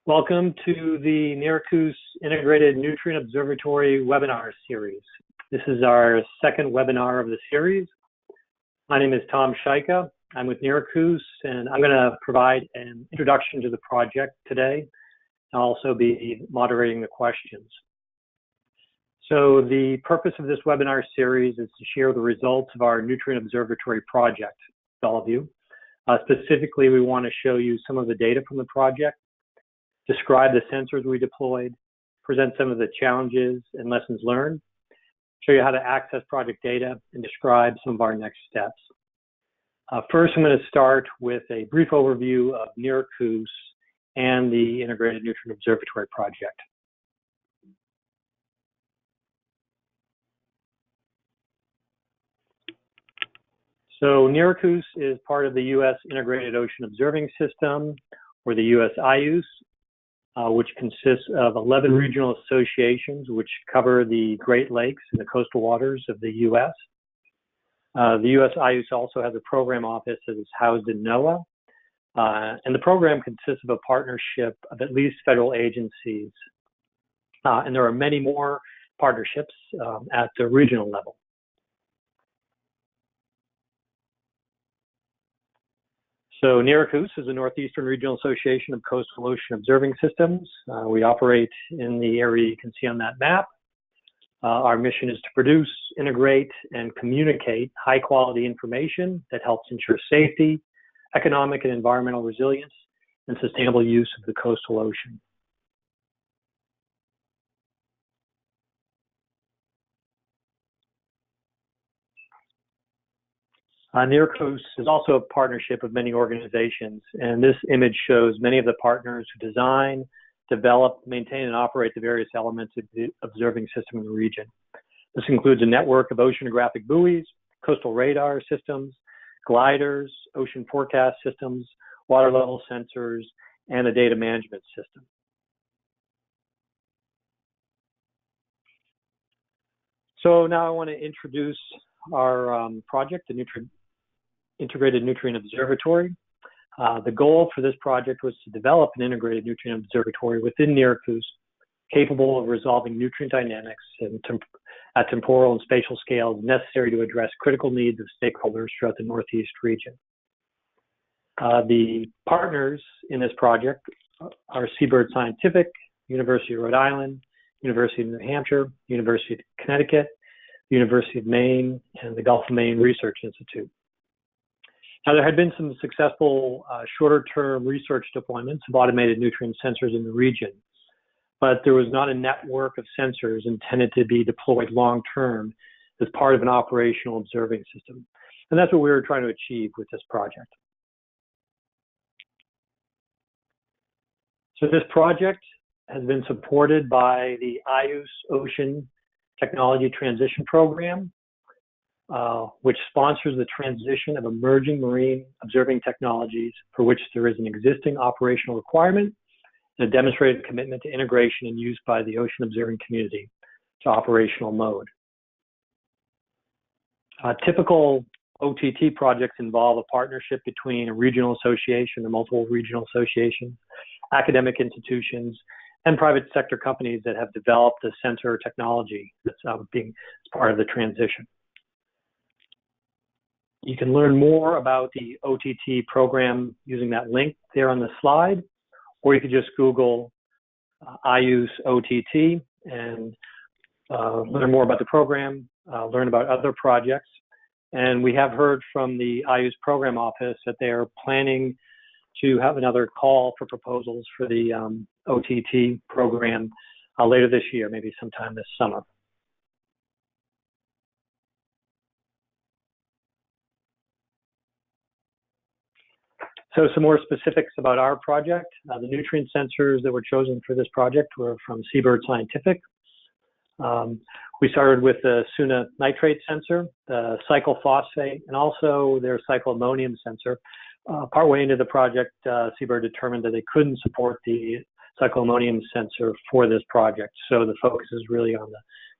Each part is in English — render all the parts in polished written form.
Welcome to the NERACOOS Integrated Nutrient Observatory webinar series. This is our second webinar of the series. My name is Tom Shaika. I'm with NERACOOS, and I'm going to provide an introduction to the project today. I'll also be moderating the questions. So the purpose of this webinar series is to share the results of our Nutrient Observatory project with all of you. Specifically, we want to show you some of the data from the project, describe the sensors we deployed, present some of the challenges and lessons learned, show you how to access project data, and describe some of our next steps. First, I'm going to start with a brief overview of NERACOOS and the Integrated Nutrient Observatory project. So NERACOOS is part of the U.S. Integrated Ocean Observing System, or the U.S. IOOS, which consists of 11 regional associations which cover the Great Lakes and the coastal waters of the U.S. The U.S. IOOS also has a program office that is housed in NOAA, and the program consists of a partnership of at least federal agencies, and there are many more partnerships at the regional level. So NERACOOS is a Northeastern Regional Association of Coastal Ocean Observing Systems. We operate in the area you can see on that map. Our mission is to produce, integrate, and communicate high-quality information that helps ensure safety, economic and environmental resilience, and sustainable use of the coastal ocean. NERACOOS is also a partnership of many organizations, and this image shows many of the partners who design, develop, maintain, and operate the various elements of the observing system in the region. This includes a network of oceanographic buoys, coastal radar systems, gliders, ocean forecast systems, water level sensors, and a data management system. So now I want to introduce our project, the Integrated Nutrient Observatory. The goal for this project was to develop an integrated nutrient observatory within NERACOOS capable of resolving nutrient dynamics at temporal and spatial scales necessary to address critical needs of stakeholders throughout the Northeast region. The partners in this project are Seabird Scientific, University of Rhode Island, University of New Hampshire, University of Connecticut, the University of Maine, and the Gulf of Maine Research Institute. Now, there had been some successful shorter-term research deployments of automated nutrient sensors in the region, but there was not a network of sensors intended to be deployed long-term as part of an operational observing system. And that's what we were trying to achieve with this project. So this project has been supported by the IOOS Ocean Technology Transition Program, which sponsors the transition of emerging marine observing technologies for which there is an existing operational requirement and a demonstrated commitment to integration and use by the ocean observing community to operational mode. Typical OTT projects involve a partnership between a regional association or multiple regional associations, academic institutions, and private sector companies that have developed the sensor technology that's being part of the transition. You can learn more about the OTT program using that link there on the slide, or you could just Google IOOS OTT and learn more about the program, learn about other projects. And we have heard from the IOOS program office that they are planning to have another call for proposals for the OTT program later this year, maybe sometime this summer. So some more specifics about our project. The nutrient sensors that were chosen for this project were from Seabird Scientific. We started with the Suna nitrate sensor, the cyclophosphate, and also their cycloammonium sensor. Partway into the project, Seabird determined that they couldn't support the cycloammonium sensor for this project. So the focus is really on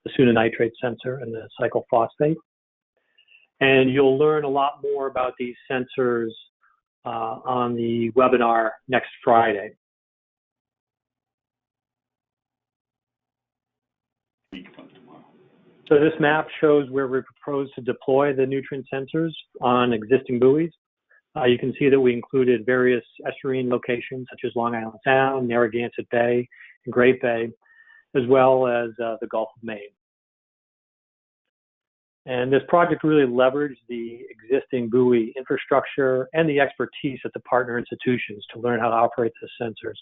the Suna nitrate sensor and the cyclophosphate. And you'll learn a lot more about these sensors on the webinar next Friday. So this map shows where we propose to deploy the nutrient sensors on existing buoys. You can see that we included various estuarine locations such as Long Island Sound, Narragansett Bay, and Great Bay, as well as the Gulf of Maine. And this project really leveraged the existing buoy infrastructure and the expertise at the partner institutions to learn how to operate the sensors,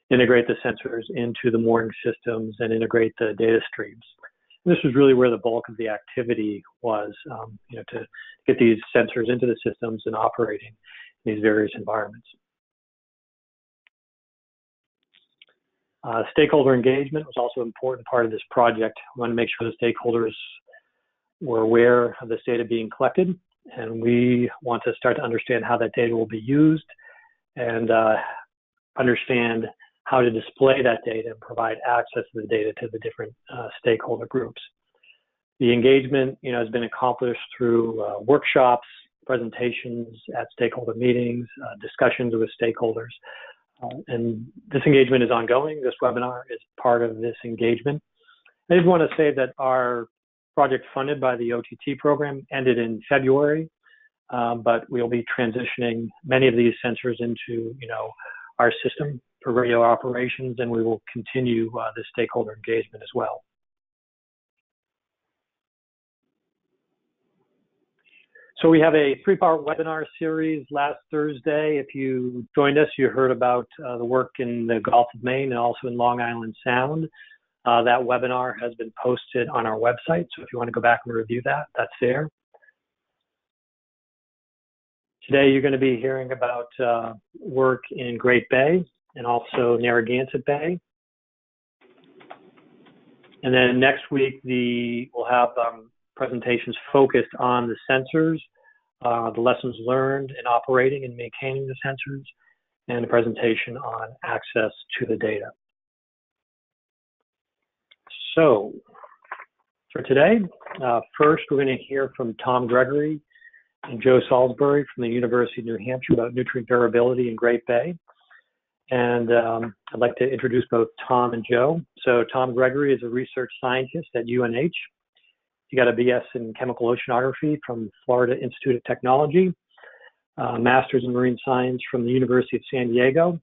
integrate the sensors into the mooring systems, and integrate the data streams. And this was really where the bulk of the activity was, to get these sensors into the systems and operating in these various environments. Stakeholder engagement was also an important part of this project. We want to make sure the stakeholders were aware of this data being collected, and we want to start to understand how that data will be used and understand how to display that data and provide access to the data to the different stakeholder groups. The engagement, has been accomplished through workshops, presentations at stakeholder meetings, discussions with stakeholders, and this engagement is ongoing. This webinar is part of this engagement. I just want to say that our project funded by the OTT program ended in February, but we'll be transitioning many of these sensors into, our system for radio operations, and we will continue the stakeholder engagement as well. So we have a three-part webinar series last Thursday. If you joined us, you heard about the work in the Gulf of Maine and also in Long Island Sound. That webinar has been posted on our website, so if you want to go back and review that, that's there. Today, you're going to be hearing about work in Great Bay and also Narragansett Bay. And then next week, we'll have presentations focused on the sensors, the lessons learned in operating and maintaining the sensors, and a presentation on access to the data. So for today, first we're going to hear from Tom Gregory and Joe Salisbury from the University of New Hampshire about nutrient variability in Great Bay. And I'd like to introduce both Tom and Joe. So Tom Gregory is a research scientist at UNH. He got a BS in chemical oceanography from Florida Institute of Technology, master's in marine science from the University of San Diego.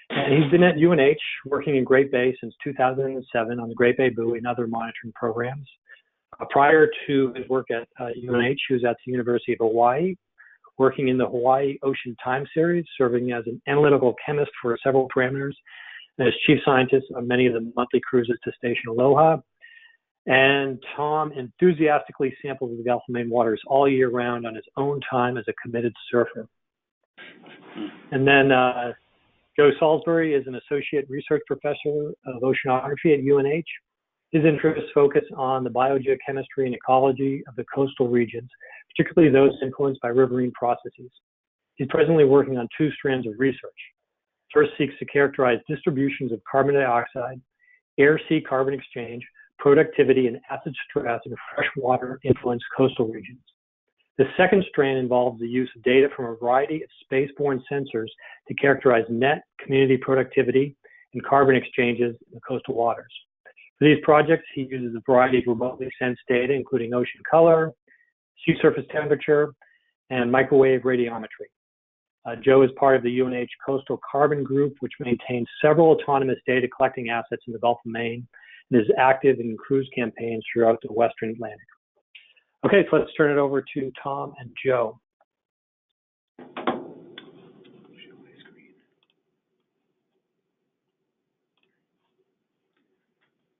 And he's been at UNH working in Great Bay since 2007 on the Great Bay Buoy and other monitoring programs. Prior to his work at UNH, he was at the University of Hawaii, working in the Hawaii Ocean Time Series, serving as an analytical chemist for several parameters, and as chief scientist on many of the monthly cruises to Station Aloha. And Tom enthusiastically samples the Gulf of Maine waters all year round on his own time as a committed surfer. And then Joe Salisbury is an associate research professor of oceanography at UNH. His interests focus on the biogeochemistry and ecology of the coastal regions, particularly those influenced by riverine processes. He's presently working on two strands of research. First seeks to characterize distributions of carbon dioxide, air-sea carbon exchange, productivity, and acid stress in freshwater influenced coastal regions. The second strand involves the use of data from a variety of spaceborne sensors to characterize net community productivity and carbon exchanges in the coastal waters. For these projects, he uses a variety of remotely sensed data, including ocean color, sea surface temperature, and microwave radiometry. Joe is part of the UNH Coastal Carbon Group, which maintains several autonomous data collecting assets in the Gulf of Maine and is active in cruise campaigns throughout the Western Atlantic. Okay, so let's turn it over to Tom and Joe.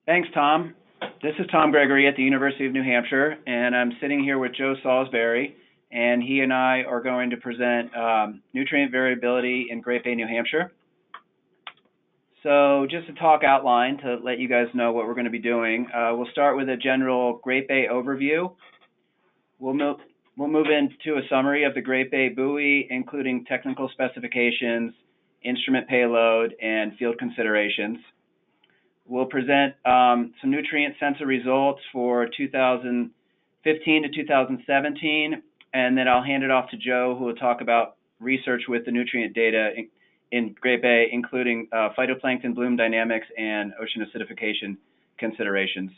Thanks, Tom. This is Tom Gregory at the University of New Hampshire, and I'm sitting here with Joe Salisbury, and he and I are going to present nutrient variability in Great Bay, New Hampshire. So just a talk outline to let you guys know what we're going to be doing. We'll start with a general Great Bay overview. We'll move into a summary of the Great Bay buoy, including technical specifications, instrument payload, and field considerations. We'll present some nutrient sensor results for 2015 to 2017, and then I'll hand it off to Joe, who will talk about research with the nutrient data in Great Bay, including phytoplankton bloom dynamics and ocean acidification considerations.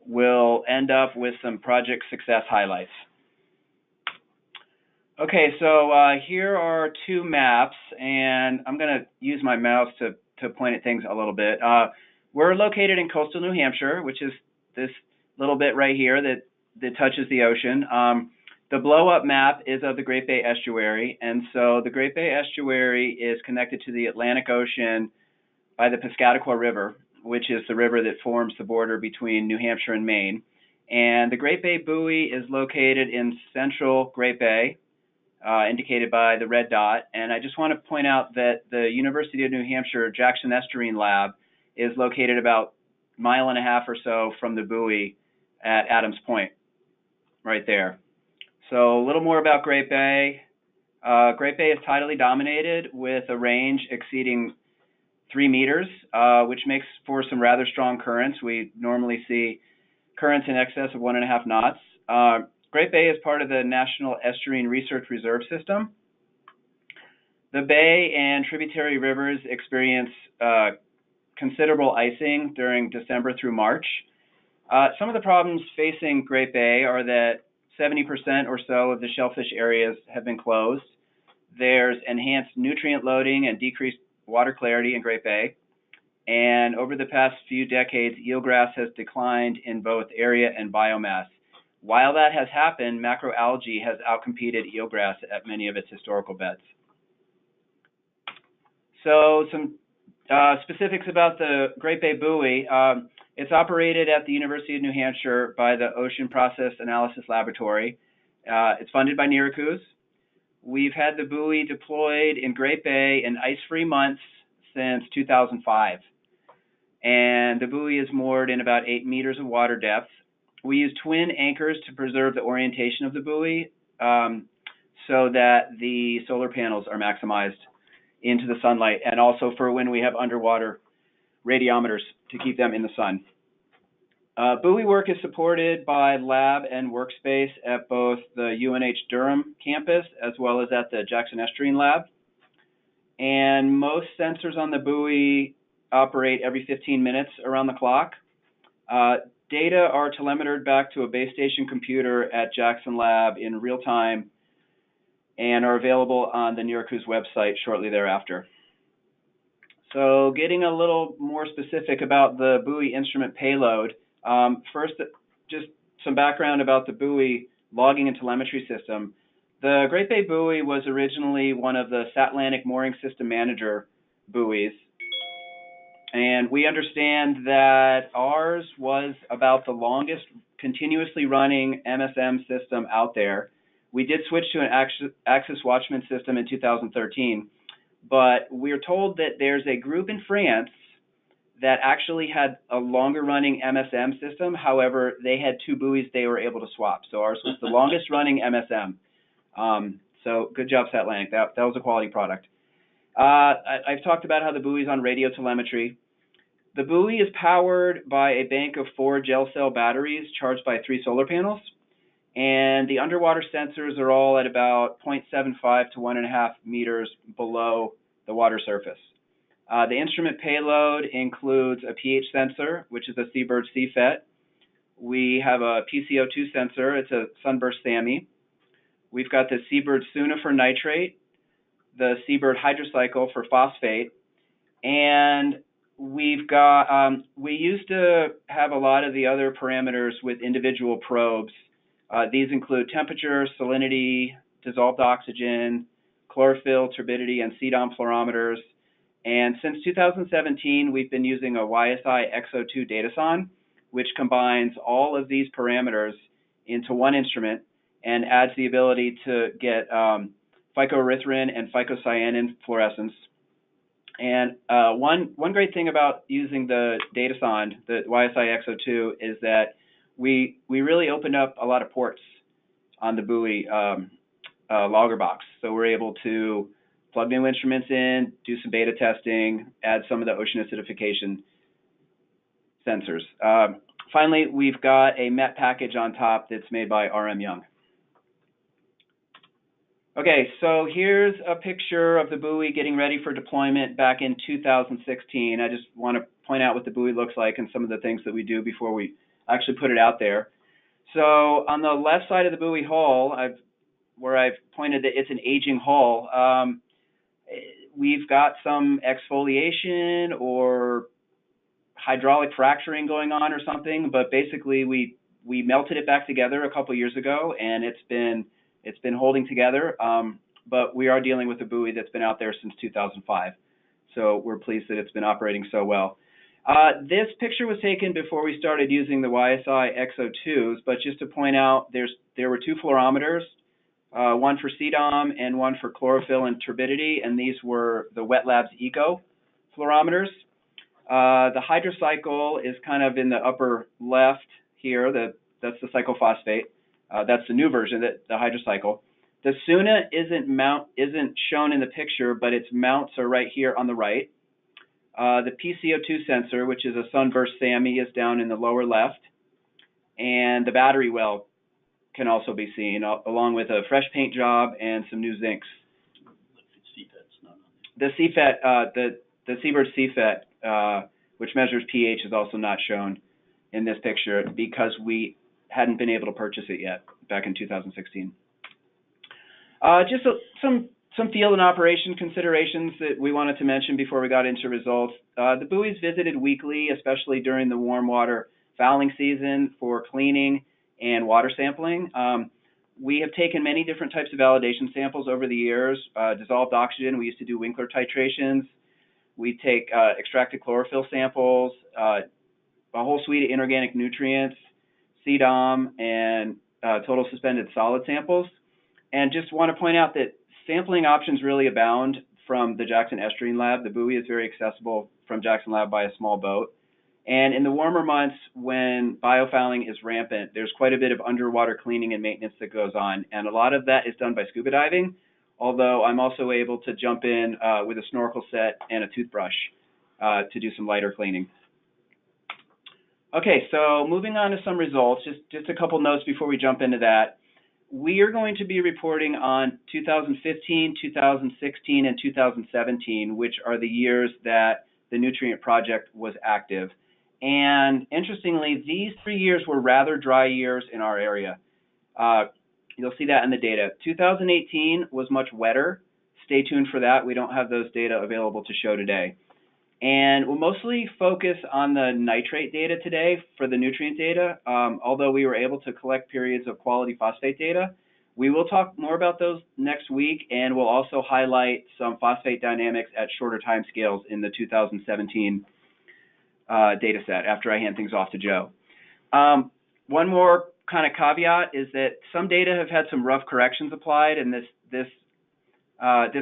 we'll end up with some project success highlights. Okay, so here are two maps, and I'm going to use my mouse to point at things a little bit. We're located in coastal New Hampshire, which is this little bit right here that touches the ocean. The blow-up map is of the Great Bay Estuary, and so the Great Bay Estuary is connected to the Atlantic Ocean by the Piscataqua River, which is the river that forms the border between New Hampshire and Maine. And the Great Bay Buoy is located in central Great Bay, indicated by the red dot. And I just want to point out that the University of New Hampshire Jackson Estuarine Lab is located about a mile and a half or so from the buoy at Adams Point, right there. So a little more about Great Bay. Great Bay is tidally dominated with a range exceeding 3 meters, which makes for some rather strong currents. We normally see currents in excess of 1.5 knots. Great Bay is part of the National Estuarine Research Reserve System. The bay and tributary rivers experience considerable icing during December through March. Some of the problems facing Great Bay are that 70% or so of the shellfish areas have been closed. There's enhanced nutrient loading and decreased water clarity in Great Bay. And over the past few decades, eelgrass has declined in both area and biomass. While that has happened, macroalgae has outcompeted eelgrass at many of its historical beds. So some specifics about the Great Bay Buoy. It's operated at the University of New Hampshire by the Ocean Process Analysis Laboratory. It's funded by NERACOOS. We've had the buoy deployed in Great Bay in ice-free months since 2005. And the buoy is moored in about 8 meters of water depth. We use twin anchors to preserve the orientation of the buoy so that the solar panels are maximized into the sunlight, and also for when we have underwater radiometers to keep them in the sun. Buoy work is supported by lab and workspace at both the UNH Durham campus as well as at the Jackson Estuarine Lab. And most sensors on the buoy operate every 15 minutes around the clock. Data are telemetered back to a base station computer at Jackson Lab in real time and are available on the NERACOOS website shortly thereafter. So getting a little more specific about the buoy instrument payload, first, just some background about the buoy logging and telemetry system. The Great Bay Buoy was originally one of the Satlantic Mooring System Manager buoys, and we understand that ours was about the longest continuously running MSM system out there. We did switch to an Axis Watchman system in 2013, but we're told that there's a group in France that actually had a longer running MSM system. However, they had 2 buoys they were able to swap. So ours was the longest running MSM. So good job, Satlantic. That was a quality product. I've talked about how the buoy's on radio telemetry. The buoy is powered by a bank of 4 gel cell batteries charged by 3 solar panels. And the underwater sensors are all at about 0.75 to 1.5 meters below the water surface. The instrument payload includes a pH sensor, which is a Seabird CFET. We have a PCO2 sensor. It's a Sunburst SAMI. We've got the Seabird Suna for nitrate, the Seabird Hydrocycle for phosphate, and we've got, we used to have a lot of the other parameters with individual probes. These include temperature, salinity, dissolved oxygen, chlorophyll, turbidity, and CDOM fluorometers. And since 2017, we've been using a YSI XO2 datason, which combines all of these parameters into one instrument and adds the ability to get phycoerythrin and phycocyanin fluorescence. And one great thing about using the datason, the YSI XO2, is that we really opened up a lot of ports on the buoy logger box. So we're able to plug new instruments in, do some beta testing, add some of the ocean acidification sensors. Finally, we've got a MET package on top that's made by RM Young. Okay, so here's a picture of the buoy getting ready for deployment back in 2016. I just want to point out what the buoy looks like and some of the things that we do before we actually put it out there. So on the left side of the buoy hull, where I've pointed that it's an aging hull, we've got some exfoliation or hydraulic fracturing going on or something, but basically we melted it back together a couple years ago, and it's been holding together. But we are dealing with a buoy that's been out there since 2005, so we're pleased that it's been operating so well. This picture was taken before we started using the YSI XO2s, but just to point out, there were two fluorometers, one for CDOM and one for chlorophyll and turbidity, and these were the Wet Labs Eco fluorometers. The hydrocycle is kind of in the upper left here. That's the cyclophosphate. That's the new version, the hydrocycle. The SUNA isn't shown in the picture, but its mounts are right here on the right. The PCO2 sensor, which is a sunburst SAMI, is down in the lower left. And the battery well can also be seen, along with a fresh paint job and some new zincs. The CFET, the Seabird CFET, which measures pH, is also not shown in this picture because we hadn't been able to purchase it yet back in 2016. Just some field and operation considerations that we wanted to mention before we got into results. The buoy's visited weekly, especially during the warm water fouling season, for cleaning and water sampling. We have taken many different types of validation samples over the years. Dissolved oxygen, we used to do Winkler titrations. We take extracted chlorophyll samples, a whole suite of inorganic nutrients, CDOM, and total suspended solid samples. And just want to point out that sampling options really abound from the Jackson Estuarine Lab. The buoy is very accessible from Jackson Lab by a small boat. And in the warmer months, when biofouling is rampant, there's quite a bit of underwater cleaning and maintenance that goes on. And a lot of that is done by scuba diving, although I'm also able to jump in with a snorkel set and a toothbrush to do some lighter cleaning. Okay, so moving on to some results, just a couple notes before we jump into that. We are going to be reporting on 2015, 2016, and 2017, which are the years that the nutrient project was active. And interestingly, these 3 years were rather dry years in our area. You'll see that in the data. 2018 was much wetter. Stay tuned for that. We don't have those data available to show today. And we'll mostly focus on the nitrate data today for the nutrient data, although we were able to collect periods of quality phosphate data. We will talk more about those next week, and we'll also highlight some phosphate dynamics at shorter time scales in the 2017 data set after I hand things off to Joe. One more kind of caveat is that some data have had some rough corrections applied, and this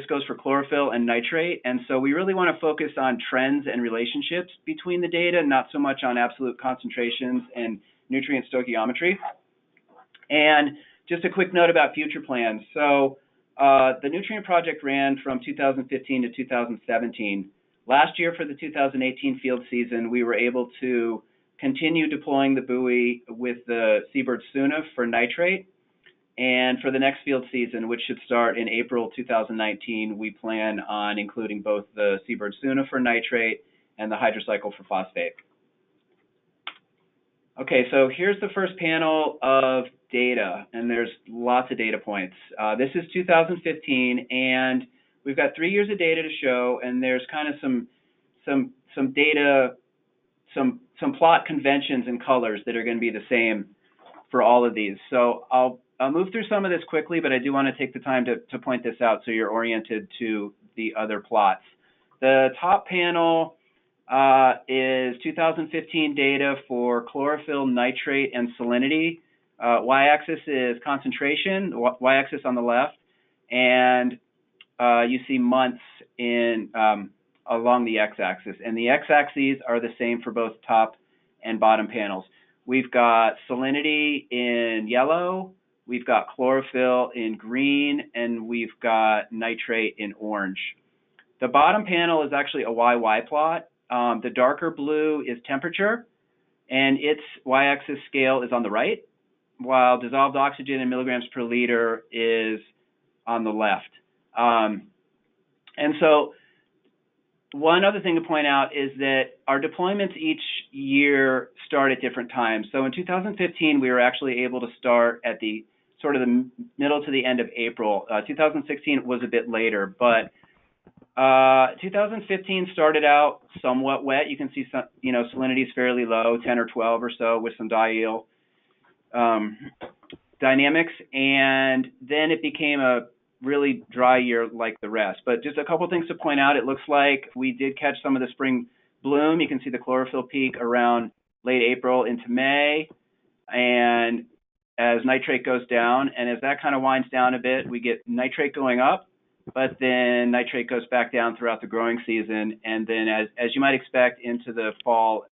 goes for chlorophyll and nitrate, and so we really want to focus on trends and relationships between the data, not so much on absolute concentrations and nutrient stoichiometry. And just a quick note about future plans. So the nutrient project ran from 2015 to 2017. Last year for the 2018 field season, we were able to continue deploying the buoy with the Seabird Suna for nitrate. And for the next field season, which should start in April 2019, we plan on including both the Seabird Suna for nitrate and the hydrocycle for phosphate. Okay, so here's the first panel of data, and there's lots of data points. This is 2015, and we've got 3 years of data to show, and there's kind of some data, some plot conventions and colors that are going to be the same for all of these. So I'll move through some of this quickly, but I do want to take the time to point this out so you're oriented to the other plots. The top panel is 2015 data for chlorophyll, nitrate, and salinity. Y-axis is concentration, y-axis on the left, and you see months along the x-axis. And the x-axes are the same for both top and bottom panels. We've got salinity in yellow, we've got chlorophyll in green, and we've got nitrate in orange. The bottom panel is actually a YY plot. The darker blue is temperature, and its y-axis scale is on the right, while dissolved oxygen in milligrams per liter is on the left. And so one other thing to point out is that our deployments each year start at different times. So in 2015, we were actually able to start at the sort of the middle to the end of April. 2016 was a bit later, but 2015 started out somewhat wet. You can see some, salinity is fairly low, 10 or 12 or so, with some diel dynamics, and then it became a really dry year like the rest. But just a couple things to point out. It looks like we did catch some of the spring bloom. You can see the chlorophyll peak around late April into May, and as nitrate goes down, and as that kind of winds down a bit, we get nitrate going up, but then nitrate goes back down throughout the growing season, and then as you might expect into the fall,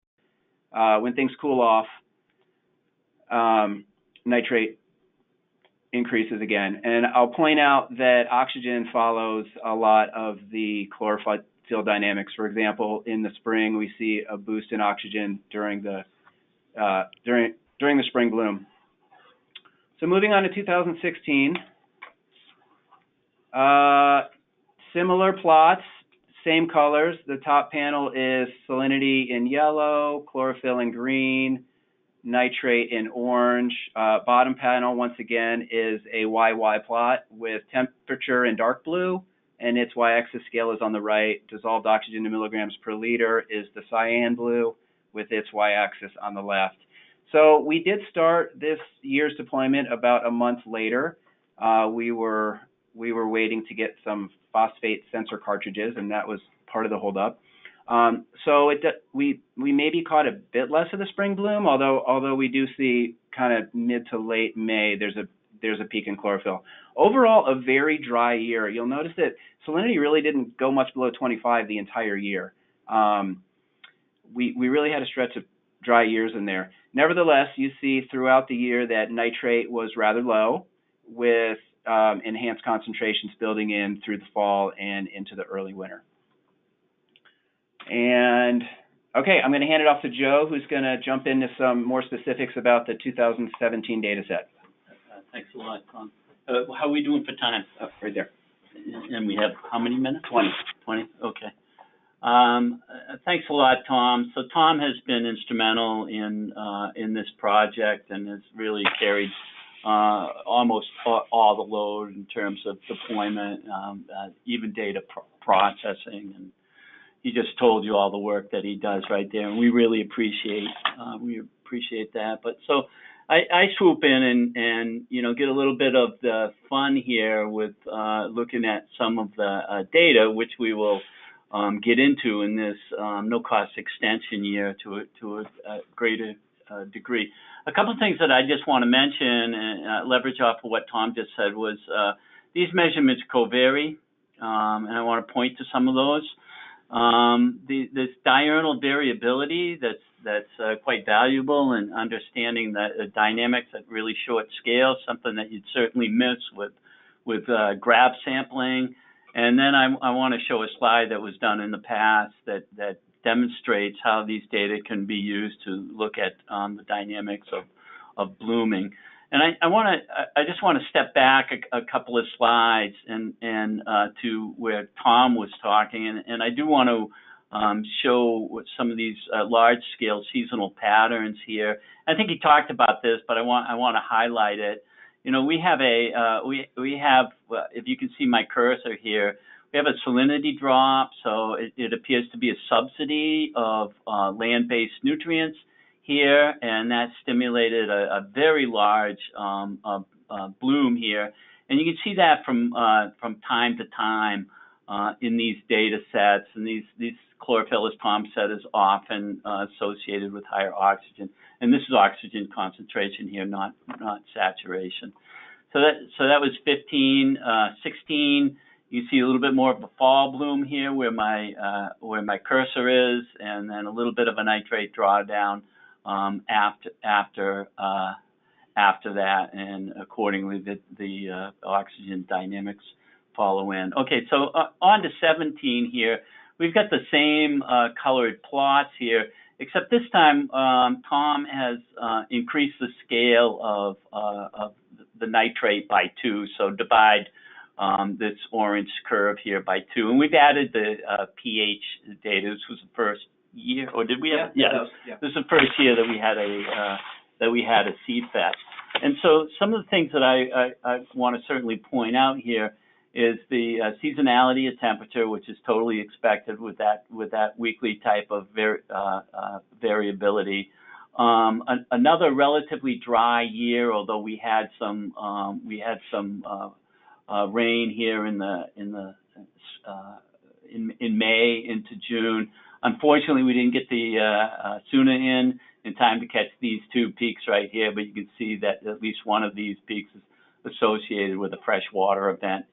when things cool off, nitrate increases again. And I'll point out that oxygen follows a lot of the chlorophyll dynamics. For example, in the spring, we see a boost in oxygen during the spring bloom. So moving on to 2016, similar plots, same colors. The top panel is salinity in yellow, chlorophyll in green, nitrate in orange. Bottom panel, once again, is a YY plot with temperature in dark blue, and its y-axis scale is on the right. Dissolved oxygen in milligrams per liter is the cyan blue with its y-axis on the left. So we did start this year's deployment about a month later. We were waiting to get some phosphate sensor cartridges, and that was part of the holdup. So we maybe caught a bit less of the spring bloom, although we do see kind of mid to late May there's a peak in chlorophyll. Overall, a very dry year. You'll notice that salinity really didn't go much below 25 the entire year. We really had a stretch of dry years in there. Nevertheless, you see throughout the year that nitrate was rather low, with enhanced concentrations building in through the fall and into the early winter. And okay, I'm going to hand it off to Joe, who's going to jump into some more specifics about the 2017 data set. Thanks a lot, Tom. How are we doing for time? Right there. And we have how many minutes? 20. 20, okay. Thanks a lot, Tom. So Tom has been instrumental in this project and has really carried almost all the load in terms of deployment, even data processing, and he just told you all the work that he does right there, and we really appreciate that. But so I swoop in and get a little bit of the fun here with looking at some of the data, which we will get into in this no-cost extension year to a greater degree. A couple of things that I just want to mention and leverage off of what Tom just said was these measurements co-vary, and I want to point to some of those. This diurnal variability that's quite valuable in understanding the dynamics at really short scale, something that you'd certainly miss with graph sampling. And then I want to show a slide that was done in the past that demonstrates how these data can be used to look at the dynamics of blooming. And I just want to step back a couple of slides and to where Tom was talking, and I do want to show what some of these large-scale seasonal patterns here. I think he talked about this, but I want to highlight it. We have if you can see my cursor here, we have a salinity drop, so it appears to be a subsidy of land-based nutrients here, and that stimulated a very large bloom here. And you can see that from time to time in these data sets, and these chlorophyll, as Tom said, is often associated with higher oxygen. And this is oxygen concentration here, not saturation. So that was 15, 16. You see a little bit more of a fall bloom here where my cursor is, and then a little bit of a nitrate drawdown after that, and accordingly the oxygen dynamics follow in. Okay, so on to 17 here. We've got the same colored plots here, except this time Tom has increased the scale of the nitrate by 2. So divide this orange curve here by 2. And we've added the pH data. This was the first year, or did we have? Yeah. This is the first year that we had a CFET. And so some of the things that I want to certainly point out here is the seasonality of temperature, which is totally expected with that weekly type of variability. Another relatively dry year, although we had some rain here in May into June. Unfortunately, we didn't get the Suna in time to catch these 2 peaks right here, but you can see that at least one of these peaks is associated with a freshwater event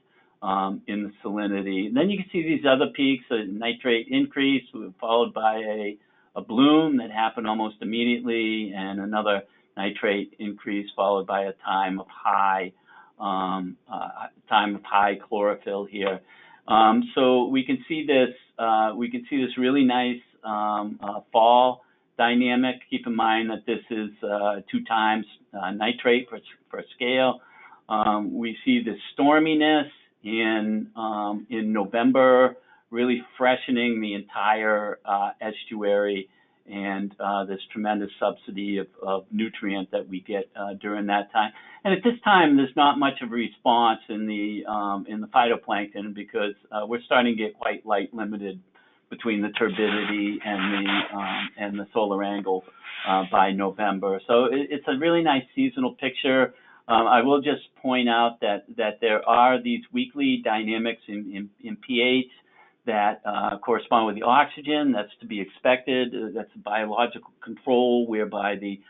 in the salinity. And then you can see these other peaks, a nitrate increase followed by a bloom that happened almost immediately, and another nitrate increase followed by a time of high chlorophyll here. So we can see this really nice fall dynamic. Keep in mind that this is 2 times nitrate per scale. We see the storminess in November, really freshening the entire estuary, and this tremendous subsidy of nutrient that we get during that time. And at this time, there's not much of a response in the phytoplankton, because we're starting to get quite light limited between the turbidity and the solar angle by November. So it's a really nice seasonal picture. I will just point out that there are these weekly dynamics in pH that correspond with the oxygen. That's to be expected. That's a biological control whereby the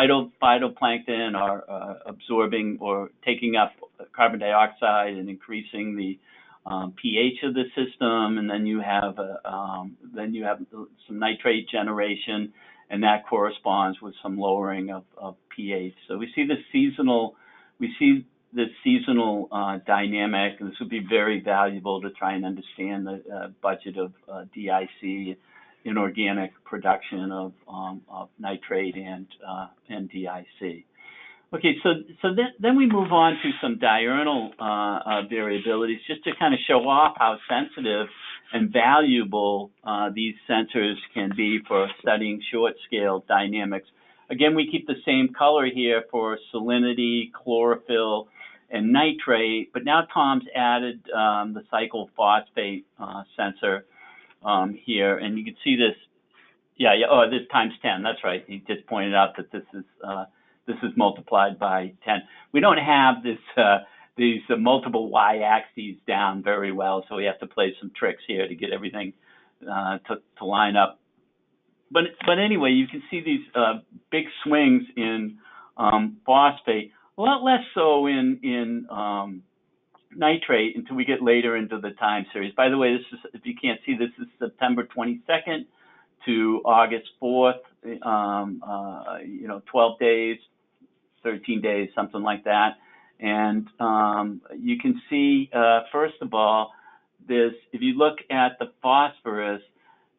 phytoplankton are absorbing or taking up carbon dioxide and increasing the pH of the system, and then you have some nitrate generation, and that corresponds with some lowering of pH. So we see this seasonal dynamic, and this would be very valuable to try and understand the budget of DIC in organic production of nitrate and DIC. Okay, so then we move on to some diurnal variabilities, just to kind of show off how sensitive and valuable these sensors can be for studying short-scale dynamics. Again, we keep the same color here for salinity, chlorophyll, and nitrate, but now Tom's added the cyclophosphate sensor here, and you can see this. Oh, this times 10. That's right. He just pointed out that this is multiplied by 10. We don't have these multiple y-axes down very well, so we have to play some tricks here to get everything to line up. But anyway, you can see these big swings in phosphate. A lot less so in nitrate until we get later into the time series. By the way, this is, if you can't see, this is September 22nd to August 4th. 12 days, 13 days, something like that. And you can see, first of all, if you look at the phosphorus,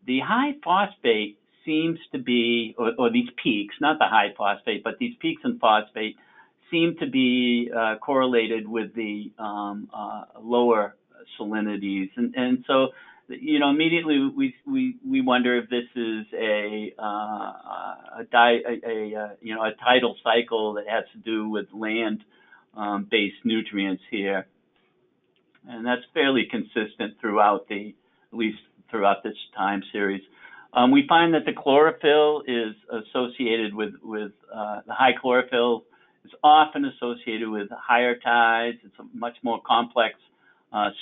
the high phosphate seems to be, or these peaks, not the high phosphate, but these peaks in phosphate seem to be correlated with the lower salinities. And so, immediately we wonder if this is a tidal cycle that has to do with land-based nutrients here, and that's fairly consistent throughout at least throughout this time series. We find that the chlorophyll is associated with the high chlorophyll is often associated with higher tides. It's a much more complex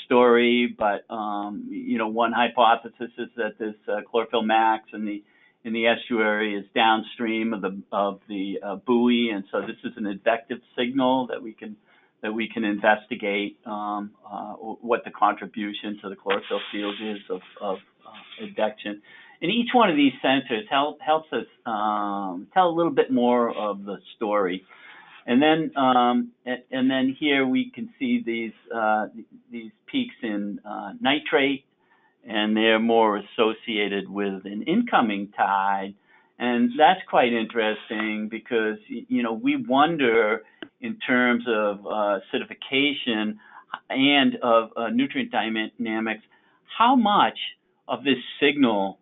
story, but one hypothesis is that this chlorophyll max in the estuary is downstream of the buoy, and so this is an advective signal that we can investigate what the contribution to the chlorophyll field is of advection. And each one of these sensors helps us tell a little bit more of the story. And then here we can see these peaks in nitrate, and they're more associated with an incoming tide. And that's quite interesting because, you know, we wonder in terms of acidification and of nutrient dynamics, how much of this signal,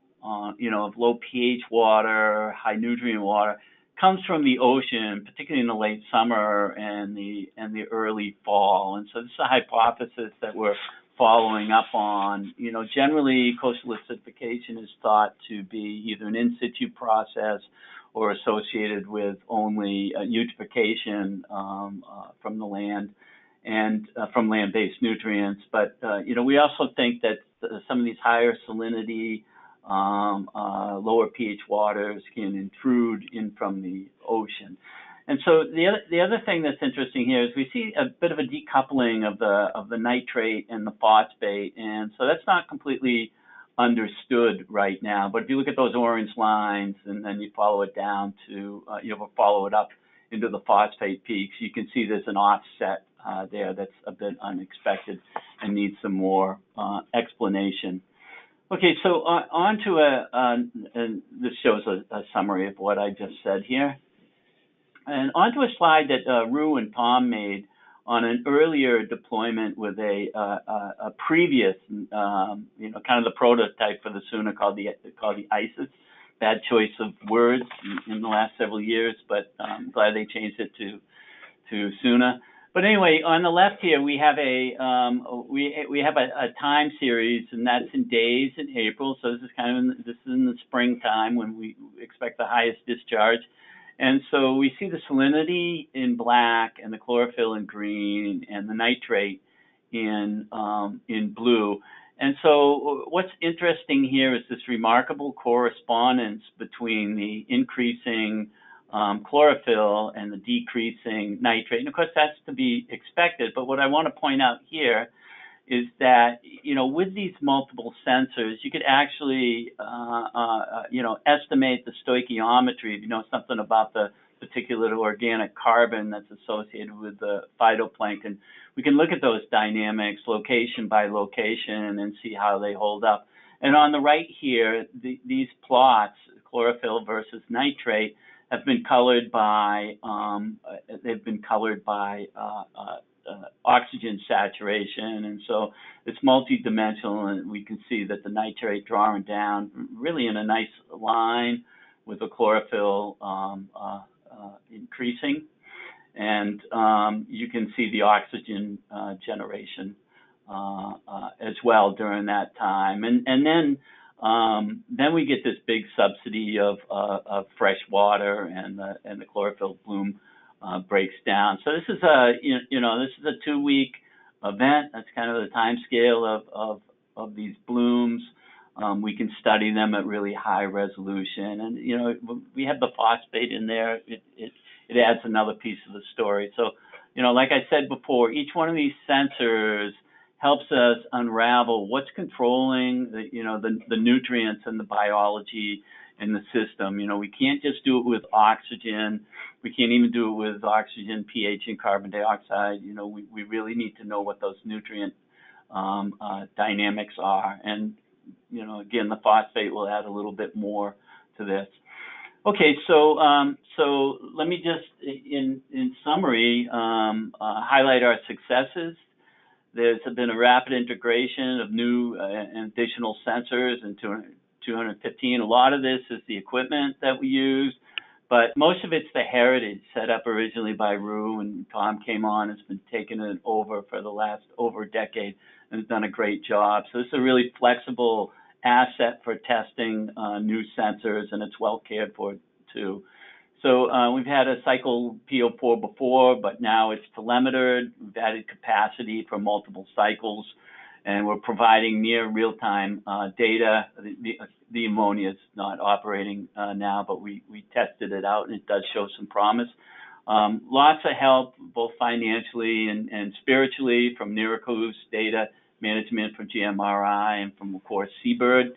you know, of low pH water, high nutrient water, comes from the ocean, particularly in the late summer and the early fall. And so this is a hypothesis that we're following up on. You know, generally coastal acidification is thought to be either an in situ process or associated with only eutrophication from the land and from land-based nutrients. But you know, we also think that some of these higher salinity, lower pH waters can intrude in from the ocean. And so the other thing that's interesting here is we see a bit of a decoupling of the nitrate and the phosphate, and so that's not completely understood right now. But if you look at those orange lines and then you follow it down to follow it up into the phosphate peaks, you can see there's an offset there that's a bit unexpected and needs some more explanation. Okay, so on to and this shows a summary of what I just said here. And onto a slide that Rue and Tom made on an earlier deployment with a previous, kind of the prototype for the Suna called the IOOS. Bad choice of words in the last several years, but I'm glad they changed it to Suna. But anyway, on the left here we have a time series, and that's in days in April. So this is in the springtime when we expect the highest discharge. And so we see the salinity in black and the chlorophyll in green and the nitrate in blue. And so what's interesting here is this remarkable correspondence between the increasing chlorophyll and the decreasing nitrate. And of course, that's to be expected. But what I want to point out here is that, you know, with these multiple sensors, you could actually, estimate the stoichiometry, if you know something about the particular organic carbon that's associated with the phytoplankton. We can look at those dynamics location by location and see how they hold up. And on the right here, these plots, chlorophyll versus nitrate, have been colored by oxygen saturation, and so it's multidimensional, and we can see that the nitrate drawing down really in a nice line with the chlorophyll increasing, and you can see the oxygen generation as well during that time, and then we get this big subsidy of fresh water, and the chlorophyll bloom breaks down. So this is this is a 2-week event. That's kind of the time scale of these blooms. We can study them at really high resolution, and you know, we have the phosphate in there. It adds another piece of the story. So, you know, like I said before, each one of these sensors helps us unravel what's controlling the nutrients and the biology in the system. You know, we can't just do it with oxygen. We can't even do it with oxygen, pH, and carbon dioxide. You know, we really need to know what those nutrient dynamics are. And, you know, again, the phosphate will add a little bit more to this. Okay, so let me just, in summary, highlight our successes. There's been a rapid integration of new and additional sensors in 215. A lot of this is the equipment that we use, but most of it's the heritage set up originally by Rue, and Tom came on, has been taking it over for the last over a decade and has done a great job. So this is a really flexible asset for testing new sensors, and it's well cared for too. So we've had a cycle PO4 before, but now it's telemetered. We've added capacity for multiple cycles, and we're providing near real-time data. The ammonia is not operating now, but we tested it out, and it does show some promise. Lots of help, both financially and spiritually, from NERACOOS data management, from GMRI, and from, of course, Seabird.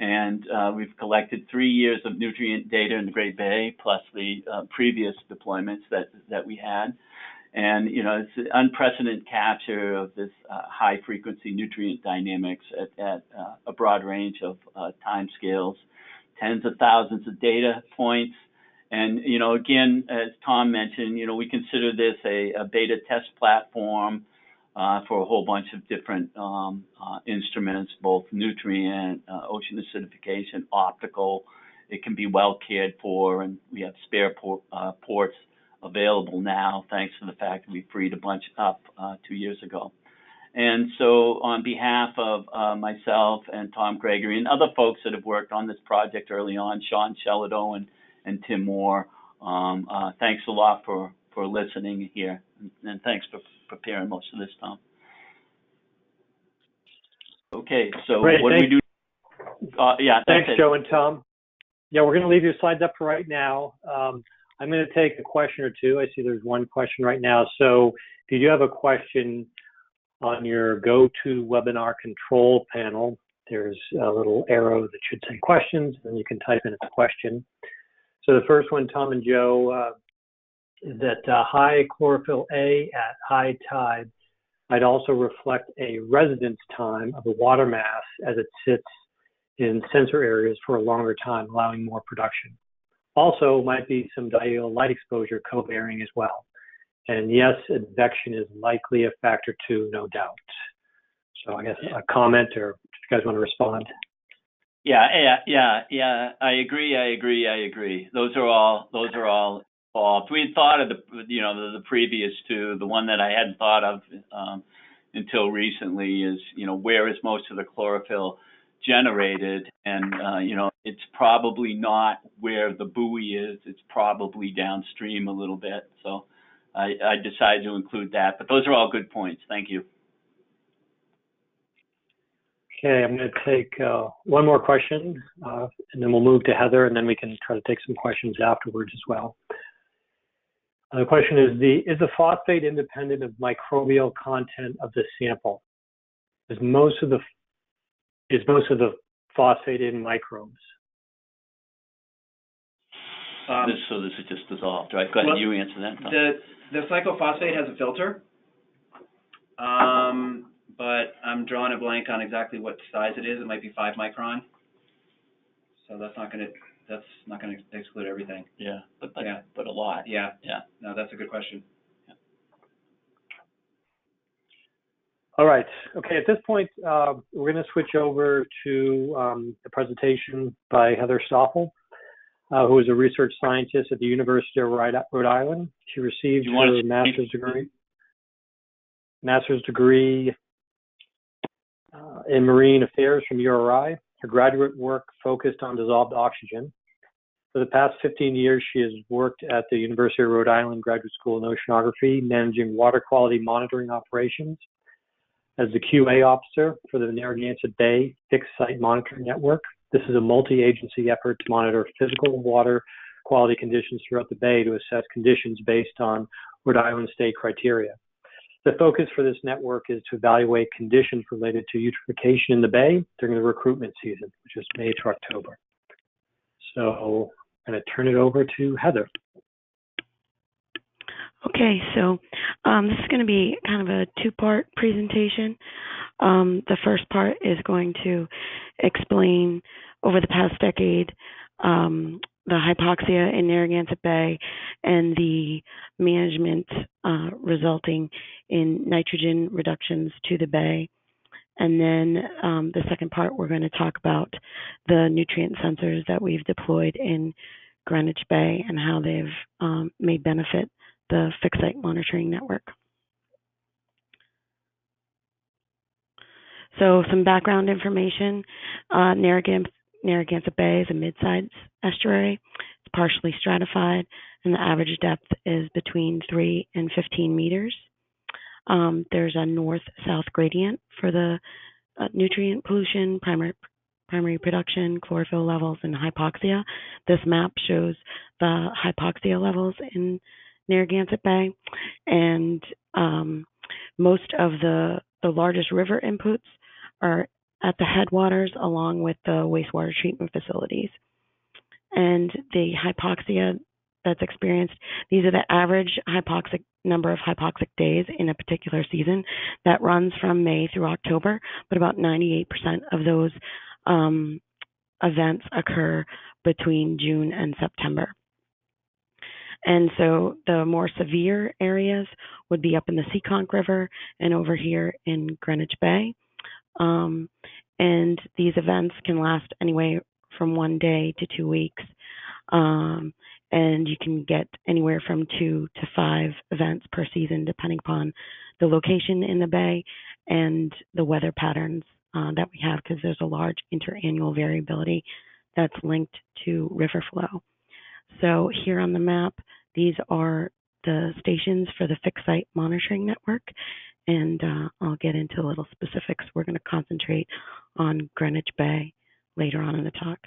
And we've collected 3 years of nutrient data in the Great Bay, plus the previous deployments that we had. And, you know, it's an unprecedented capture of this high-frequency nutrient dynamics at a broad range of time scales, tens of thousands of data points. And, again, as Tom mentioned, we consider this a beta test platform for a whole bunch of different instruments, both nutrient, ocean acidification, optical. It can be well cared for, and we have spare ports available now, thanks to the fact that we freed a bunch up 2 years ago. And so on behalf of myself and Tom Gregory and other folks that have worked on this project early on, Sean Shelado and Tim Moore, thanks a lot for listening here, and thanks for preparing most of this, Tom. Okay, so Great, what do we do? Yeah, thanks, Joe and Tom. Yeah, we're going to leave your slides up for right now. I'm going to take a question or two. I see there's one question right now. So if you do have a question on your GoToWebinar control panel, there's a little arrow that should say questions, and you can type in a question. So the first one, Tom and Joe, is that high chlorophyll A at high tide might also reflect a residence time of the water mass as it sits in sensor areas for a longer time, allowing more production. Also, might be some diurnal light exposure co-varying as well. And yes, advection is likely a factor too, no doubt. So I guess a comment, or if you guys want to respond. Yeah. I agree. Those are all involved. We had thought of the previous two. The one that I hadn't thought of until recently is, where is most of the chlorophyll generated? And it's probably not where the buoy is. It's probably downstream a little bit. So I decided to include that. But those are all good points. Thank you. Okay, I'm going to take one more question, and then we'll move to Heather, and then we can try to take some questions afterwards as well. The question is the phosphate independent of microbial content of the sample? Is most of the phosphate in microbes? So this is just dissolved, right? Go ahead, you answer that. The cyclophosphate has a filter, but I'm drawing a blank on exactly what size it is. It might be 5 micron. So that's not going to exclude everything. Yeah, but a lot. Yeah. No, that's a good question. Yeah. All right. Okay. At this point, we're going to switch over to the presentation by Heather Stoffell, who is a research scientist at the University of Rhode Island. She received her master's degree in marine affairs from URI. Her graduate work focused on dissolved oxygen. For the past 15 years, she has worked at the University of Rhode Island Graduate School in Oceanography, managing water quality monitoring operations as the QA officer for the Narragansett Bay Fixed Site Monitoring Network. This is a multi-agency effort to monitor physical water quality conditions throughout the bay to assess conditions based on Rhode Island state criteria. The focus for this network is to evaluate conditions related to eutrophication in the bay during the recruitment season, which is May to October. So I'm going to turn it over to Heather. Okay, so this is going to be kind of a two-part presentation. The first part is going to explain over the past decade the hypoxia in Narragansett Bay and the management resulting in nitrogen reductions to the bay. And then the second part, we're going to talk about the nutrient sensors that we've deployed in Greenwich Bay and how they've may benefit the fixed site monitoring network. So some background information. Narragansett Bay is a mid-sized estuary. It's partially stratified, and the average depth is between 3 and 15 meters. There's a north-south gradient for the nutrient pollution, primary production, chlorophyll levels, and hypoxia. This map shows the hypoxia levels in Narragansett Bay, and most of the largest river inputs are at the headwaters along with the wastewater treatment facilities. And the hypoxia that's experienced, these are the average number of hypoxic days in a particular season that runs from May through October, but about 98% of those events occur between June and September. And so the more severe areas would be up in the Seekonk River and over here in Greenwich Bay. And these events can last anywhere from 1 day to 2 weeks. And you can get anywhere from 2 to 5 events per season, depending upon the location in the bay and the weather patterns that we have, because there's a large interannual variability that's linked to river flow. So here on the map, these are the stations for the fixed site monitoring network, and I'll get into a little specifics. We're going to concentrate on Greenwich Bay later on in the talk.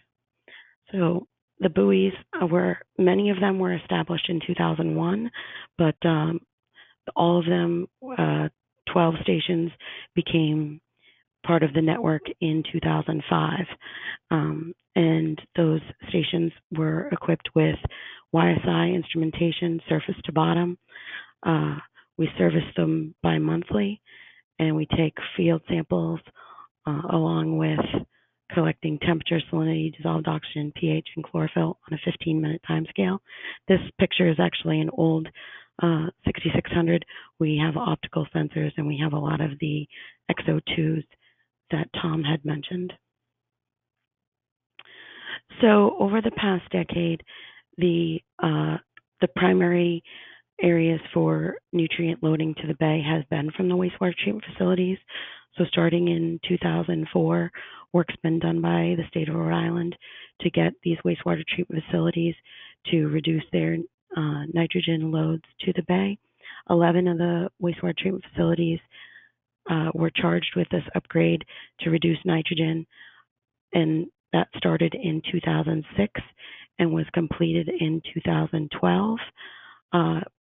So the buoys many of them were established in 2001, but all of them, 12 stations, became part of the network in 2005. And those stations were equipped with YSI instrumentation, surface to bottom. We service them bi-monthly, and we take field samples along with collecting temperature, salinity, dissolved oxygen, pH, and chlorophyll on a 15-minute time scale. This picture is actually an old 6600. We have optical sensors, and we have a lot of the XO2s that Tom had mentioned. So over the past decade, the primary areas for nutrient loading to the bay has been from the wastewater treatment facilities. So starting in 2004, work's been done by the state of Rhode Island to get these wastewater treatment facilities to reduce their nitrogen loads to the bay. 11 of the wastewater treatment facilities were charged with this upgrade to reduce nitrogen, and that started in 2006 and was completed in 2012.